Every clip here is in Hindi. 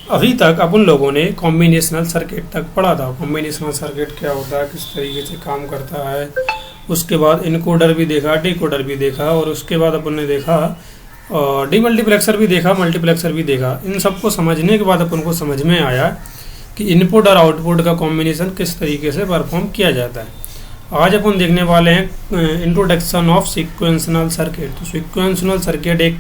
अभी तक अपन लोगों ने कॉम्बिनेशनल सर्किट तक पढ़ा था। कॉम्बिनेशनल सर्किट क्या होता है, किस तरीके से काम करता है। उसके बाद इनकोडर भी देखा, डिकोडर भी देखा, और उसके बाद अपन ने देखा डीमल्टीप्लेक्सर भी देखा, मल्टीप्लेक्सर भी देखा। इन सबको समझने के बाद अपन को समझ में आया कि इनपुट और आउटपुट का कॉम्बिनेशन किस तरीके से परफॉर्म किया जाता है। आज अपन देखने वाले हैं इंट्रोडक्शन ऑफ सीक्वेंशनल सर्किट। तो सीक्वेंशनल सर्किट एक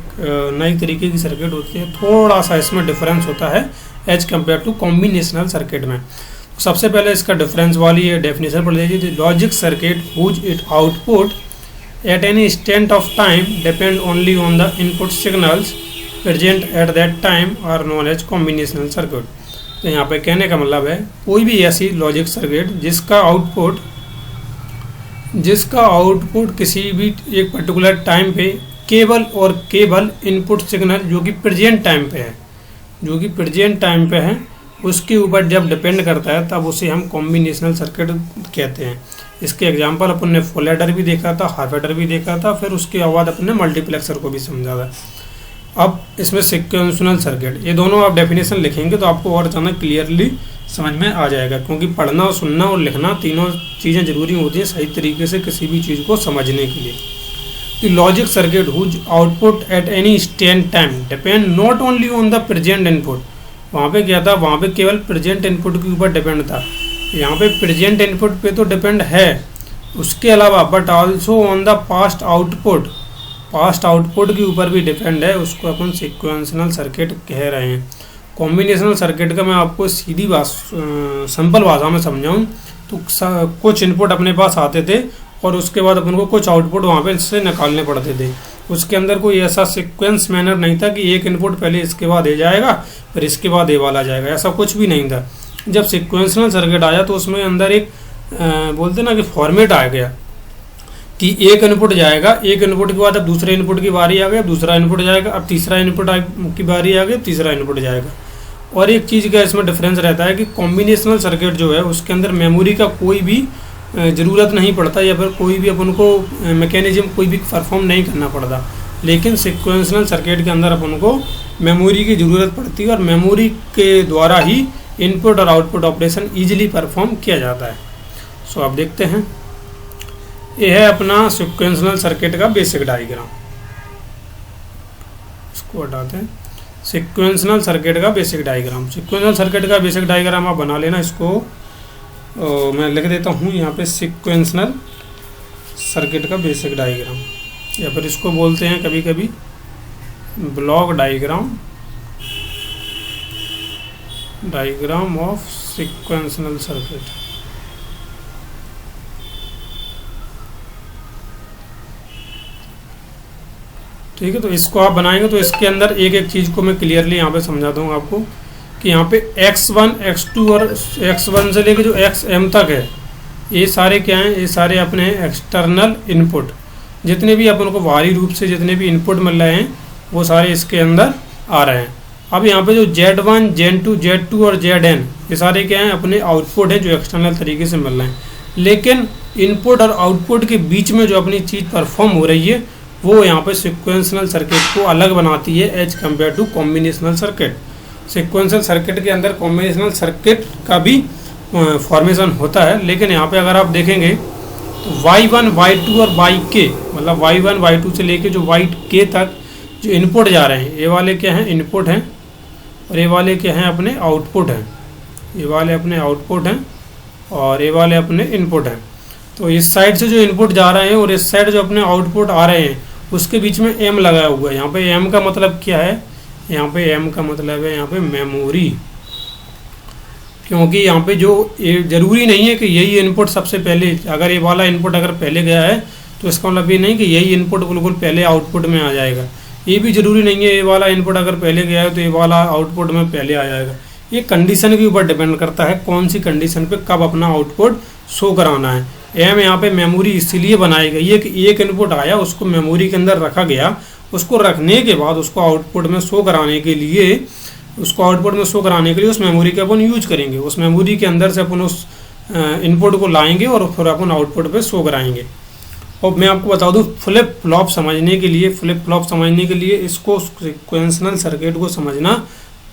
नई तरीके की सर्किट होती है, थोड़ा सा इसमें डिफरेंस होता है as compare to combinational circuit में। तो सबसे पहले इसका डिफरेंस वाली डेफिनेशन पढ़ लीजिए। Logic circuit whose it output at any instant of time depend only on the input signals present at that time are known as combinational circuit. तो यहाँ पे कहने का मतलब है कोई भी ऐसी लॉजिक सर्किट जिसका आउटपुट किसी भी एक पर्टिकुलर टाइम पे केवल इनपुट सिग्नल जो कि प्रेजेंट टाइम पे है उसके ऊपर जब डिपेंड करता है तब उसे हम कॉम्बिनेशनल सर्किट कहते हैं। इसके एग्जांपल अपन ने फुल एडर भी देखा था, हाफ एडर भी देखा था, फिर उसके बाद अपन ने मल्टीप्लेक्सर को भी समझा था। अब इसमें सीक्वेंशनल सर्किट, ये दोनों आप डेफिनेशन लिखेंगे तो आपको और ज़्यादा क्लियरली समझ में आ जाएगा, क्योंकि पढ़ना और सुनना और लिखना तीनों चीज़ें जरूरी होती हैं सही तरीके से किसी भी चीज़ को समझने के लिए। कि logic circuit whose output at any instant time depend not only on the present input. वहाँ पे क्या था, वहाँ पे केवल प्रेजेंट इनपुट के ऊपर डिपेंड था। यहाँ पे प्रेजेंट इनपुट पे तो डिपेंड है, उसके अलावा but also on the past output के ऊपर भी डिपेंड है। उसको अपन सीक्वेंशनल सर्किट कह रहे हैं। कॉम्बिनेशनल सर्किट का मैं आपको सीधी सिंपल भाषा में समझाऊं तो कुछ इनपुट अपने पास आते थे और उसके बाद अपन को कुछ आउटपुट वहाँ पे इससे निकालने पड़ते थे। उसके अंदर कोई ऐसा सीक्वेंस मैनर नहीं था कि एक इनपुट पहले इसके बाद ये जाएगा फिर इसके बाद ये वाला जाएगा, ऐसा कुछ भी नहीं था। जब सीक्वेंशनल सर्किट आया तो उसमें अंदर एक बोलते ना कि फॉर्मेट आ गया कि एक इनपुट जाएगा, एक इनपुट के बाद अब दूसरे इनपुट की बारी आ गई, अब दूसरा इनपुट जाएगा, अब तीसरा इनपुट की बारी आ गई, तीसरा इनपुट जाएगा। और एक चीज़ का इसमें डिफरेंस रहता है कि कॉम्बिनेशनल सर्किट जो है उसके अंदर मेमोरी का कोई भी ज़रूरत नहीं पड़ता, या फिर कोई भी अपन को मैकेनिज्म कोई भी परफॉर्म नहीं करना पड़ता। लेकिन सीक्वेंशनल सर्किट के अंदर अपन को मेमोरी की ज़रूरत पड़ती है और मेमोरी के द्वारा ही इनपुट और आउटपुट ऑपरेशन ईजिली परफॉर्म किया जाता है। सो आप देखते हैं, यह है अपना सीक्वेंशनल सर्किट का बेसिक डायग्राम। इसको हटाते हैं। सीक्वेंशनल सर्किट का बेसिक डायग्राम, सीक्वेंशनल सर्किट का बेसिक डायग्राम आप बना लेना। इसको मैं लिख देता हूँ यहाँ पे, सीक्वेंशनल सर्किट का बेसिक डायग्राम, या फिर इसको बोलते हैं कभी कभी ब्लॉक डायग्राम ऑफ सीक्वेंशनल सर्किट। ठीक है, तो इसको आप बनाएंगे तो इसके अंदर एक एक चीज़ को मैं क्लियरली यहाँ पे समझा दूँगा आपको कि यहाँ पे x1, x2 और x1 से लेके जो xm तक है, ये सारे क्या हैं, ये सारे अपने एक्सटर्नल इनपुट, जितने भी अपन को बाहरी रूप से जितने भी इनपुट मिल रहे हैं वो सारे इसके अंदर आ रहे हैं। अब यहाँ पे जो Z1, Z2 और Zn, ये सारे क्या हैं, अपने आउटपुट हैं जो एक्सटर्नल तरीके से मिल रहे हैं। लेकिन इनपुट और आउटपुट के बीच में जो अपनी चीज़ परफॉर्म हो रही है वो यहाँ पे सीक्वेंशनल सर्किट को अलग बनाती है as compare to combinational circuit. Sequential circuit के अंदर कॉम्बिनेशनल सर्किट का भी फॉर्मेशन होता है, लेकिन यहाँ पे अगर आप देखेंगे तो Y1, Y2 और YK, मतलब Y1, Y2 से लेके जो YK तक जो इनपुट जा रहे हैं, ये वाले क्या हैं, इनपुट हैं, और ये वाले क्या हैं, अपने आउटपुट हैं। ये वाले अपने आउटपुट हैं और ये वाले अपने इनपुट हैं। तो इस साइड से जो इनपुट जा रहे हैं और इस साइड जो अपने आउटपुट आ रहे हैं उसके बीच में M लगाया हुआ है। यहाँ पे M का मतलब क्या है, यहाँ पे M का मतलब है यहाँ पे मेमोरी, क्योंकि यहाँ पे जो ज़रूरी नहीं है कि यही इनपुट सबसे पहले, अगर ये वाला इनपुट अगर पहले गया है तो इसका मतलब ये नहीं कि यही इनपुट बिल्कुल पहले आउटपुट में आ जाएगा। ये भी ज़रूरी नहीं है ये वाला इनपुट अगर पहले गया है तो ये वाला आउटपुट में पहले आ जाएगा। ये कंडीशन के ऊपर डिपेंड करता है, कौन सी कंडीशन पे कब अपना आउटपुट शो कराना है। M यहाँ पे मेमोरी इसीलिए बनाई गई है कि एक इनपुट आया उसको मेमोरी के अंदर रखा गया, उसको रखने के बाद उसको आउटपुट में शो कराने के लिए उस मेमोरी का अपन यूज करेंगे। उस मेमोरी के अंदर से अपन उस इनपुट को लाएंगे और फिर अपन आउटपुट पे शो कराएंगे। और मैं आपको बता दूं, फ्लिप फ्लॉप समझने के लिए इसको सीक्वेंशनल सर्किट को समझना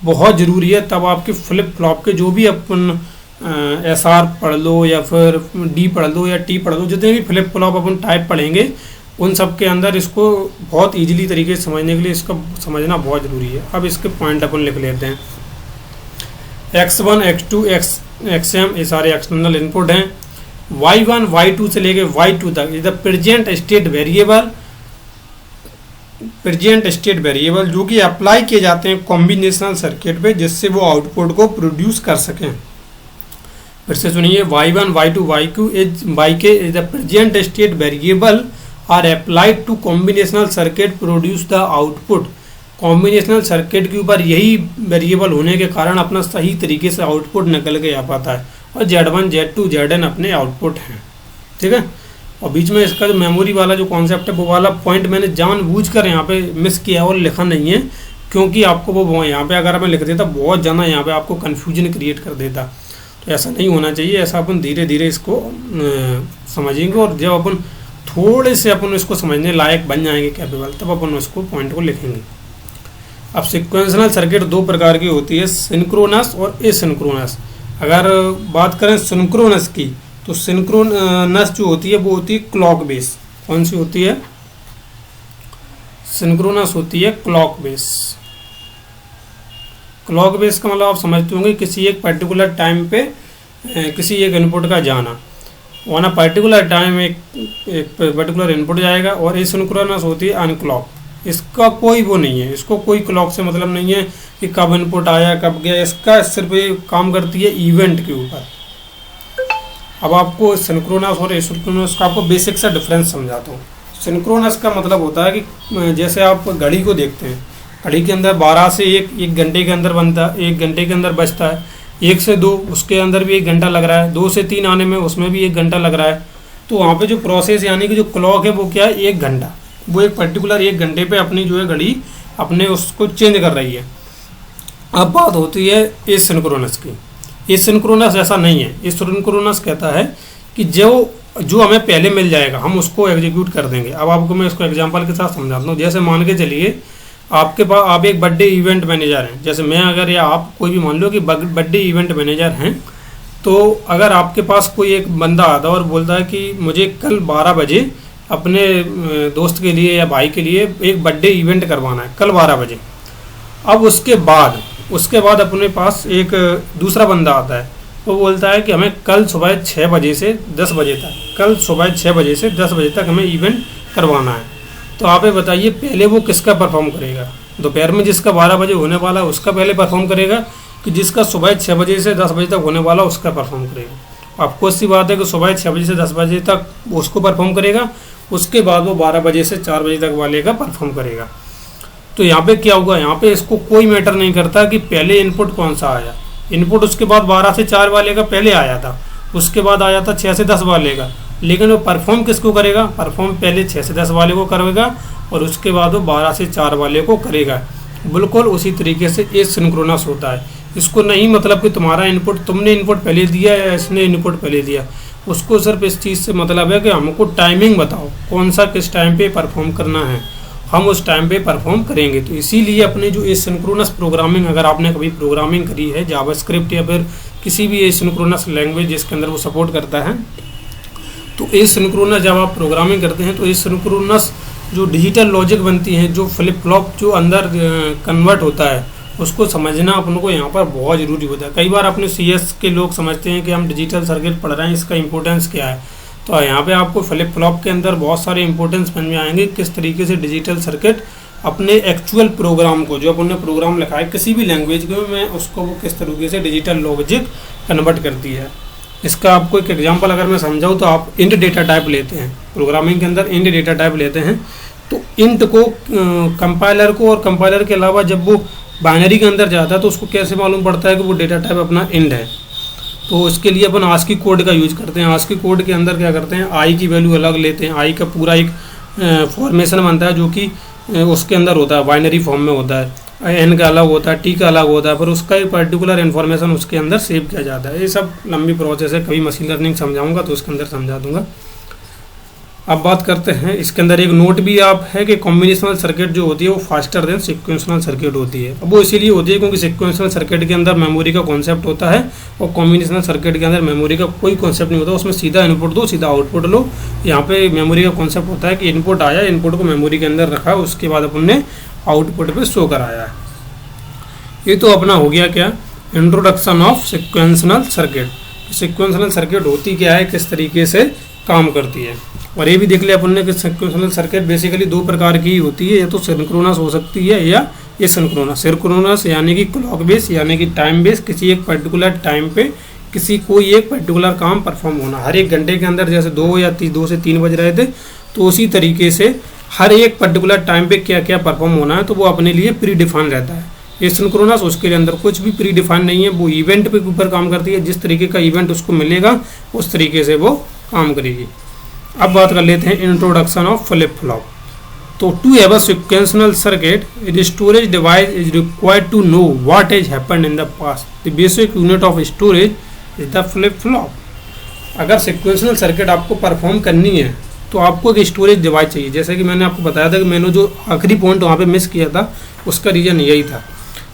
बहुत ज़रूरी है। तब आपके फ्लिप फ्लॉप के जो भी अपन SR पढ़ लो या फिर D पढ़ लो या T पढ़ लो, जितने भी फ्लिप फ्लॉप अपन टाइप पढ़ेंगे उन सब के अंदर इसको बहुत ईजिली तरीके से समझने के लिए इसका समझना बहुत ज़रूरी है। अब इसके पॉइंट अपन लिख लेते हैं। X1 X2 XM ये सारे एक्सटर्नल इनपुट हैं। Y1 Y2 से लेके Y2 तक इधर प्रेजेंट स्टेट वेरिएबल जो कि अप्लाई किए जाते हैं कॉम्बिनेशनल सर्किट पे, जिससे वो आउटपुट को प्रोड्यूस कर सकें। फिर से सुनिए, Y1 Y2 YK is the present state variable are applied to combinational circuit produce the output. Combinational circuit के ऊपर यही वेरिएबल होने के कारण अपना सही तरीके से आउटपुट निकल के आ पाता है, और Z1 Z2 Zn अपने आउटपुट हैं। ठीक है, और बीच में इसका जो मेमोरी वाला जो कॉन्सेप्ट है वो वाला पॉइंट मैंने जानबूझकर यहाँ पे मिस किया और लिखा नहीं है, क्योंकि आपको वो यहाँ पे अगर मैं लिख देता बहुत ज़्यादा यहाँ पे आपको कन्फ्यूजन क्रिएट कर देता। तो ऐसा नहीं होना चाहिए, ऐसा अपन धीरे धीरे इसको समझेंगे, और जब अपन थोड़े से अपन इसको समझने लायक बन जाएंगे कैपेबल, तब अपन उसको पॉइंट को लिखेंगे। अब सिक्वेंशनल सर्किट दो प्रकार की होती है, सिंक्रोनस और एसिंक्रोनस। अगर बात करें सिंक्रोनस की, तो सिंक्रोनस जो होती है वो होती है क्लॉक बेस। कौन सी होती है? सिंक्रोनस होती है क्लॉक बेस। क्लॉक बेस का मतलब आप समझते होंगे किसी एक पर्टिकुलर टाइम पे किसी एक इनपुट का जाना, ऑन अ पर्टिकुलर टाइम एक पर्टिकुलर इनपुट जाएगा। और एसिंक्रोनस होती है अनक्लॉक। इसका कोई वो नहीं है, इसको कोई क्लॉक से मतलब नहीं है कि कब इनपुट आया कब गया, इसका सिर्फ ये काम करती है इवेंट के ऊपर। अब आपको सिंक्रोनस और एसिंक्रोनस का आपको बेसिक सा डिफरेंस समझाता हूँ। सिंक्रोनस का मतलब होता है कि जैसे आप घड़ी को देखते हैं, घड़ी के अंदर 12 से 1 घंटे के अंदर बनता है, 1 घंटे के अंदर बजता है। 1 से 2 उसके अंदर भी 1 घंटा लग रहा है, 2 से 3 आने में उसमें भी 1 घंटा लग रहा है। तो वहाँ पे जो प्रोसेस यानी कि जो क्लॉक है वो क्या है? 1 घंटा। वो एक पर्टिकुलर 1 घंटे पे अपनी जो है घड़ी अपने उसको चेंज कर रही है। अब बात होती है एसिंक्रोनस की। एसिंक्रोनस ऐसा नहीं है। एसिंक्रोनस कहता है कि जो हमें पहले मिल जाएगा हम उसको एग्जीक्यूट कर देंगे। अब आपको मैं इसको एग्जांपल के साथ समझाता हूँ। जैसे मान के चलिए आपके पास आप एक बर्थडे इवेंट मैनेजर हैं, जैसे मैं अगर या आप कोई भी मान लो कि बर्थडे इवेंट मैनेजर हैं, तो अगर आपके पास कोई एक बंदा आता है और बोलता है कि मुझे कल 12 बजे अपने दोस्त के लिए या भाई के लिए एक बर्थडे इवेंट करवाना है कल 12 बजे। अब उसके बाद अपने पास एक दूसरा बंदा आता है, वो बोलता है कि हमें कल सुबह 6 बजे से 10 बजे तक हमें इवेंट करवाना है। तो आप ये बताइए पहले वो किसका परफॉर्म करेगा? दोपहर में जिसका 12 बजे होने वाला है उसका पहले परफॉर्म करेगा, कि जिसका सुबह 6 बजे से 10 बजे तक होने वाला उसका परफॉर्म करेगा? आपको सी बात है कि सुबह 6 बजे से 10 बजे तक उसको परफॉर्म करेगा, उसके बाद वो 12 बजे से 4 बजे तक वाले का परफॉर्म करेगा। तो यहाँ पे क्या होगा? यहाँ पे इसको कोई मैटर नहीं करता कि पहले इनपुट कौन सा आया। इनपुट उसके बाद 12 से 4 वाले का पहले आया था, उसके बाद आया था 6 से 10 वाले का, लेकिन वो परफॉर्म किसको करेगा? परफॉर्म पहले 6 से 10 वाले को करेगा और उसके बाद वो 12 से 4 वाले को करेगा। बिल्कुल उसी तरीके से एसिंक्रोनस होता है। इसको नहीं मतलब कि तुम्हारा इनपुट तुमने इनपुट पहले दिया या इसने इनपुट पहले दिया, उसको सिर्फ इस चीज़ से मतलब है कि हमको टाइमिंग बताओ कौन सा किस टाइम पे परफॉर्म करना है, हम उस टाइम पे परफॉर्म करेंगे। तो इसीलिए अपने जो एसिंक्रोनस प्रोग्रामिंग, अगर आपने कभी प्रोग्रामिंग करी है जावास्क्रिप्ट या फिर किसी भी एसिंक्रोनस लैंग्वेज जिसके अंदर वो सपोर्ट करता है, तो एसिंक्रोनस जब आप प्रोग्रामिंग करते हैं तो एसिंक्रोनस जो डिजिटल लॉजिक बनती हैं, जो फ्लिप फ्लॉप जो अंदर कन्वर्ट होता है, उसको समझना अपन को यहाँ पर बहुत ज़रूरी होता है। कई बार अपने CS के लोग समझते हैं कि हम डिजिटल सर्किट पढ़ रहे हैं, इसका इंपॉर्टेंस क्या है। तो यहाँ पे आपको फ्लिप फ्लॉप के अंदर बहुत सारे इंपॉर्टेंस समझ में आएंगे, किस तरीके से डिजिटल सर्किट अपने एक्चुअल प्रोग्राम को, जो अपन ने प्रोग्राम लिखा है किसी भी लैंग्वेज में, उसको वो किस तरीके से डिजिटल लॉजिक कन्वर्ट करती है। इसका आपको एक एग्जांपल अगर मैं समझाऊँ तो आप इंट डेटा टाइप लेते हैं, प्रोग्रामिंग के अंदर इंट डेटा टाइप लेते हैं, तो इंट को कंपाइलर को, और कंपाइलर के अलावा जब वो बाइनरी के अंदर जाता है तो उसको कैसे मालूम पड़ता है कि वो डेटा टाइप अपना इंट है। तो इसके लिए अपन ASCII कोड का यूज करते हैं। ASCII कोड के अंदर क्या करते हैं, आई की वैल्यू अलग लेते हैं, आई का पूरा एक फॉर्मेशन बनता है जो कि उसके अंदर होता है, बाइनरी फॉर्म में होता है, एन का अलग होता है, टी का अलग होता है, पर उसका एक पर्टिकुलर इन्फॉर्मेशन उसके अंदर सेव किया जाता है। ये सब लंबी प्रोसेस है, कभी मशीन लर्निंग समझाऊंगा तो उसके अंदर समझा दूंगा। अब बात करते हैं इसके अंदर एक नोट भी आप है कि कॉम्बिनेशनल सर्किट जो होती है वो फास्टर देन सिक्वेंशनल सर्किट होती है। अब वो इसीलिए होती है क्योंकि सिक्वेंशनल सर्किट के अंदर मेमोरी का कॉन्सेप्ट होता है और कॉम्बिनेशनल सर्किट के अंदर मेमोरी का कोई कॉन्सेप्ट नहीं होता, उसमें सीधा इनपुट दो सीधा आउटपुट लो। यहाँ पे मेमोरी का कॉन्सेप्ट होता है कि इनपुट आया, इनपुट को मेमोरी के अंदर रखा, उसके बाद अपन ने आउटपुट पे शो कराया है। ये तो अपना हो गया क्या, introduction of sequential circuit. सिक्वेंशनल circuit होती क्या है, किस तरीके से काम करती है। और ये भी देख लिया अपन ने कि सिक्वेंशनल सर्किट बेसिकली दो प्रकार की होती है, या तो सिंक्रोनस हो सकती है या एसिंक्रोनस। सिंक्रोनस यानी कि क्लॉक बेस यानी कि टाइम बेस, किसी एक पर्टिकुलर टाइम पे किसी कोई एक पर्टिकुलर काम परफॉर्म होना। हर एक घंटे के अंदर जैसे 2 से 3 बज रहे थे, तो उसी तरीके से हर एक पर्टिकुलर टाइम पे क्या क्या परफॉर्म होना है, तो वो अपने लिए प्री डिफाइन रहता है। एसिंक्रोनस उसके अंदर कुछ भी प्री डिफाइन नहीं है, वो इवेंट पे ऊपर काम करती है, जिस तरीके का इवेंट उसको मिलेगा उस तरीके से वो काम करेगी। अब बात कर लेते हैं इंट्रोडक्शन ऑफ फ्लिप फ्लॉप। तो to have a sequential circuit, the storage device is required to know what has happened in the past. The basic unit of storage is the flip flop. अगर सिक्वेंशनल सर्किट आपको परफॉर्म करनी है तो आपको एक स्टोरेज डिवाइस चाहिए। जैसे कि मैंने आपको बताया था कि मैंने जो आखिरी पॉइंट वहाँ पे मिस किया था, उसका रीज़न यही था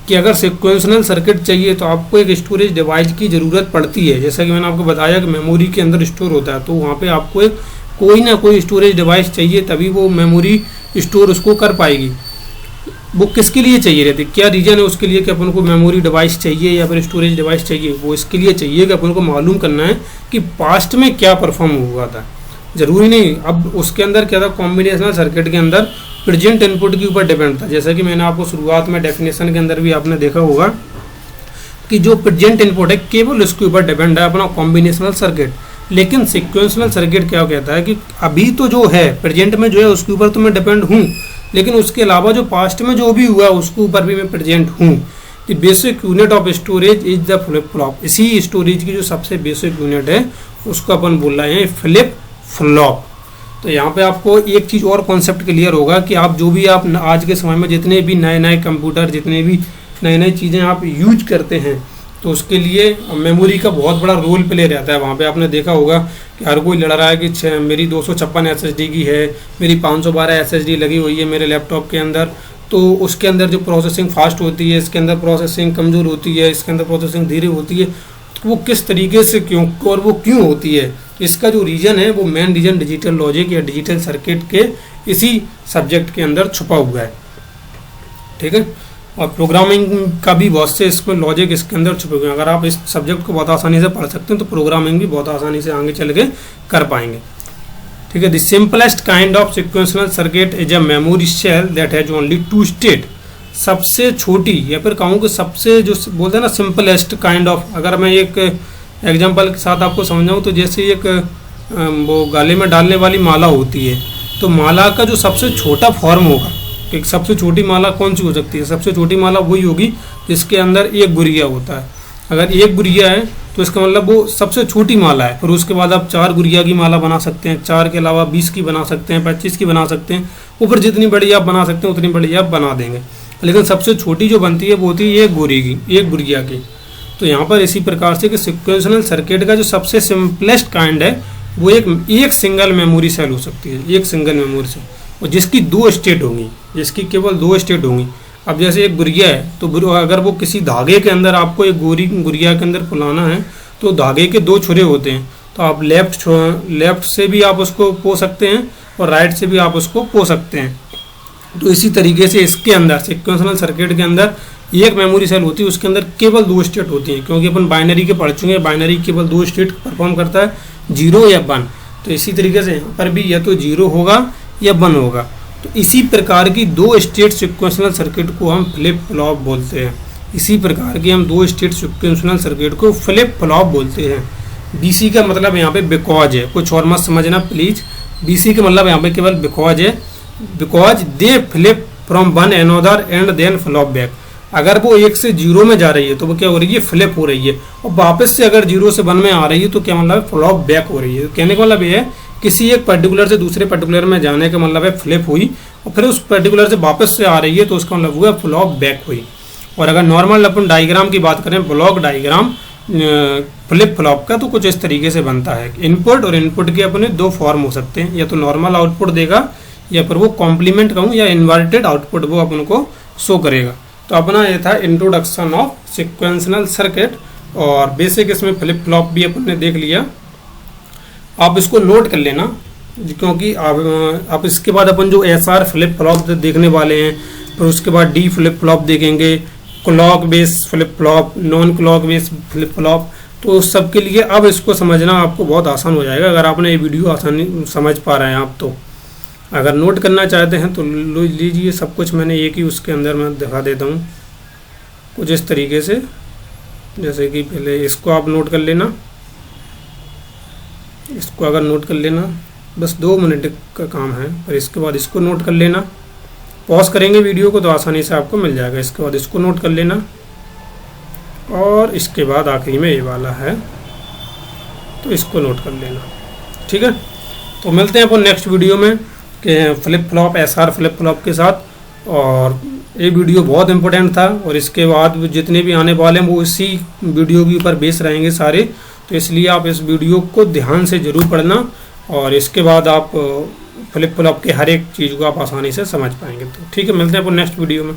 कि अगर सिक्वेंशनल सर्किट चाहिए तो आपको एक स्टोरेज डिवाइस की ज़रूरत पड़ती है। जैसा कि मैंने आपको बताया कि मेमोरी के अंदर स्टोर होता है, तो वहाँ पे आपको एक कोई ना कोई स्टोरेज डिवाइस चाहिए, तभी वो मेमोरी स्टोर उसको कर पाएगी। वो किसके लिए चाहिए रहती, क्या रीज़न है उसके लिए कि अपन को मेमोरी डिवाइस चाहिए या फिर स्टोरेज डिवाइस चाहिए। वो इसके लिए चाहिए कि अपन को मालूम करना है कि पास्ट में क्या परफॉर्म हुआ था। ज़रूरी नहीं, अब उसके अंदर क्या था, कॉम्बिनेशनल सर्किट के अंदर प्रेजेंट इनपुट के ऊपर डिपेंड था। जैसा कि मैंने आपको शुरुआत में डेफिनेशन के अंदर भी आपने देखा होगा कि जो प्रेजेंट इनपुट है केवल उसके ऊपर डिपेंड है अपना कॉम्बिनेशनल सर्किट। लेकिन सिक्वेंशनल सर्किट क्या कहता है कि अभी तो जो है प्रेजेंट में जो है उसके ऊपर तो मैं डिपेंड हूँ, लेकिन उसके अलावा जो पास्ट में जो भी हुआ उसके ऊपर भी मैं प्रेजेंट हूँ। The basic unit of storage is the flip flop. इसी स्टोरेज की जो सबसे बेसिक यूनिट है उसको अपन बोल रहे हैं फ्लिप फ्लॉप। तो यहाँ पे आपको एक चीज़ और कॉन्सेप्ट क्लियर होगा कि आप जो भी आप आज के समय में जितने भी नए नए कंप्यूटर, जितने भी नई नई चीज़ें आप यूज करते हैं, तो उसके लिए मेमोरी का बहुत बड़ा रोल प्ले रहता है। वहाँ पे आपने देखा होगा कि हर कोई लड़ रहा है कि मेरी 256 SSD की है, मेरी 512 SSD लगी हुई है मेरे लैपटॉप के अंदर, तो उसके अंदर जो प्रोसेसिंग फास्ट होती है, इसके अंदर प्रोसेसिंग कमज़ोर होती है, इसके अंदर प्रोसेसिंग धीरे होती है। वो किस तरीके से क्यों और वो क्यों होती है, इसका जो रीज़न है वो मेन रीज़न डिजिटल लॉजिक या डिजिटल सर्किट के इसी सब्जेक्ट के अंदर छुपा हुआ है। ठीक है, और प्रोग्रामिंग का भी बहुत से इसमें लॉजिक इसके अंदर छुपे हुए हैं। अगर आप इस सब्जेक्ट को बहुत आसानी से पढ़ सकते हैं तो प्रोग्रामिंग भी बहुत आसानी से आगे चल के कर पाएंगे। ठीक है, the simplest kind of sequential circuit is a memory cell that has only 2 state. सबसे छोटी या फिर कहूँ कि सबसे जो बोलते हैं ना सिंपलेस्ट काइंड ऑफ, अगर मैं एक एग्जांपल के साथ आपको समझाऊँ तो जैसे एक वो गाले में डालने वाली माला होती है, तो माला का जो सबसे छोटा फॉर्म होगा, एक सबसे छोटी माला कौन सी हो सकती है, सबसे छोटी माला वही होगी जिसके अंदर एक गुरिया होता है। अगर एक गुरिया है तो इसका मतलब वो सबसे छोटी माला है। फिर उसके बाद आप 4 गुरिया की माला बना सकते हैं, 4 के अलावा 20 की बना सकते हैं, 25 की बना सकते हैं, ऊपर जितनी बड़ी आप बना सकते हैं उतनी बड़ी आप बना देंगे। लेकिन सबसे छोटी जो बनती है वो होती है एक गुरिया की। तो यहाँ पर इसी प्रकार से कि सिक्वेंशनल सर्किट का जो सबसे सिंपलेस्ट काइंड है वो एक सिंगल मेमोरी सेल हो सकती है, एक सिंगल मेमोरी सेल, और जिसकी 2 स्टेट होंगी, जिसकी केवल 2 स्टेट होंगी। अब जैसे एक गुरिया है तो अगर वो किसी धागे के अंदर आपको एक गुरिया के अंदर फुलाना है तो धागे के 2 छुरे होते हैं, तो आप लेफ्ट से भी आप उसको पो सकते हैं और राइट से भी आप उसको पो सकते हैं। तो इसी तरीके से इसके अंदर सिक्वेंशनल सर्किट के अंदर एक मेमोरी सेल होती है, उसके अंदर केवल 2 स्टेट होती हैं, क्योंकि अपन बाइनरी के पढ़ चुके हैं, बाइनरी केवल 2 स्टेट परफॉर्म करता है, 0 या 1। तो इसी तरीके से यहाँ पर भी या तो 0 होगा या 1 होगा। तो इसी प्रकार की 2 स्टेट सिक्वेंशनल सर्किट को हम फ्लिप फ्लॉप बोलते हैं। इसी प्रकार की हम 2 स्टेट सिक्वेंशनल सर्किट को फ्लिप फ्लॉप बोलते हैं। BC का मतलब यहाँ पे बिकॉज है, कुछ और मत समझना प्लीज। BC का मतलब यहाँ पे केवल बिकॉज है, because they flip from one another and then flop back. अगर वो 1 से 0 में जा रही है तो वो क्या हो रही है, फ्लिप हो रही है, और वापस से अगर 0 से 1 में आ रही है तो क्या मतलब है, फ्लॉप बैक हो रही है। तो कहने का मतलब ये है किसी एक पर्टिकुलर से दूसरे पर्टिकुलर में जाने का मतलब है फ्लिप हुई, और फिर उस पर्टिकुलर से वापस से आ रही है तो उसका मतलब हुआ फ्लॉप बैक हुई। और अगर नॉर्मल अपन डायग्राम की बात करें, ब्लॉक डायग्राम, फ्लिप फ्लॉप का तो कुछ इस तरीके से बनता है। इनपुट और इनपुट के अपने दो फॉर्म हो सकते हैं, या तो नॉर्मल आउटपुट देगा या फिर वो कॉम्प्लीमेंट कहूँ या इन्वर्टेड आउटपुट वो अपन को शो करेगा। तो अपना ये था इंट्रोडक्शन ऑफ सिक्वेंशनल सर्किट, और बेसिक इसमें फ्लिप फ्लॉप भी अपन ने देख लिया। आप इसको नोट कर लेना, क्योंकि आप इसके बाद अपन जो SR फ्लिप फ्लॉप देखने वाले हैं, फिर उसके बाद D फ्लिप फ्लॉप देखेंगे, clock base flip flop, non clock base flip flop. तो उस सब के लिए अब इसको समझना आपको बहुत आसान हो जाएगा अगर आपने ये वीडियो आसानी समझ पा रहे हैं आप। तो अगर नोट करना चाहते हैं तो लीजिए, सब कुछ मैंने एक ही उसके अंदर मैं दिखा देता हूँ कुछ इस तरीके से। जैसे कि पहले इसको आप नोट कर लेना, इसको अगर नोट कर लेना, बस 2 मिनट का काम है। पर इसके बाद इसको नोट कर लेना, पॉज करेंगे वीडियो को तो आसानी से आपको मिल जाएगा। इसके बाद इसको नोट कर लेना, और इसके बाद आखिरी में ये वाला है तो इसको नोट कर लेना। ठीक है, तो मिलते हैं अपन नेक्स्ट वीडियो में कि flip flop SR flip flop के साथ। और ये वीडियो बहुत इंपॉर्टेंट था, और इसके बाद जितने भी आने वाले हैं वो इसी वीडियो के ऊपर बेस रहेंगे सारे। तो इसलिए आप इस वीडियो को ध्यान से ज़रूर पढ़ना, और इसके बाद आप फ्लिप फ्लॉप के हर एक चीज़ को आप आसानी से समझ पाएंगे। तो ठीक है, मिलते हैं अपन नेक्स्ट वीडियो में।